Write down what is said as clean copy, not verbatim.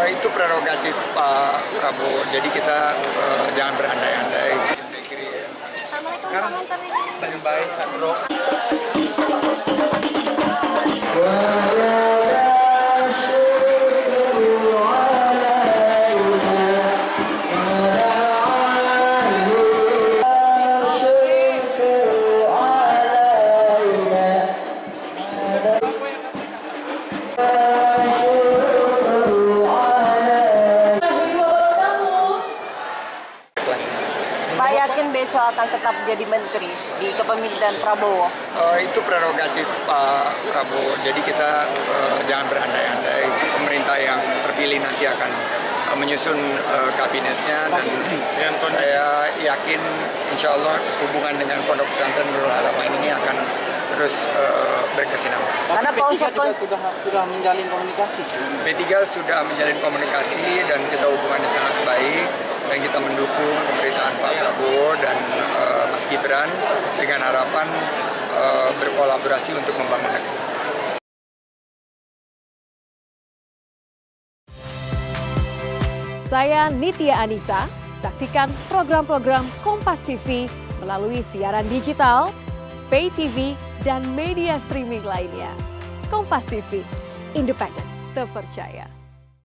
Itu prerogatif Pak Prabowo, jadi kita jangan berandai-andai. Sekarang lebih baik, Bro. Pak yakin besok akan tetap jadi menteri di kepemimpinan Prabowo? Itu prerogatif Pak Prabowo, jadi kita jangan berandai-andai. Pemerintah yang terpilih nanti akan menyusun kabinetnya, dan saya yakin insya Allah hubungan dengan Pondok Pesantren Nurul Haramain ini akan terus berkesinambungan. Karena P3 juga sudah menjalin komunikasi. P3 sudah menjalin komunikasi dan kita hubungannya sangat baik, dan kita mendukung pemerintahan Pak Prabowo dan Mas Gibran dengan harapan berkolaborasi untuk membangun negeri. Saya Nitya Anissa, saksikan program-program Kompas TV melalui siaran digital, pay TV, dan media streaming lainnya. Kompas TV, independen, terpercaya.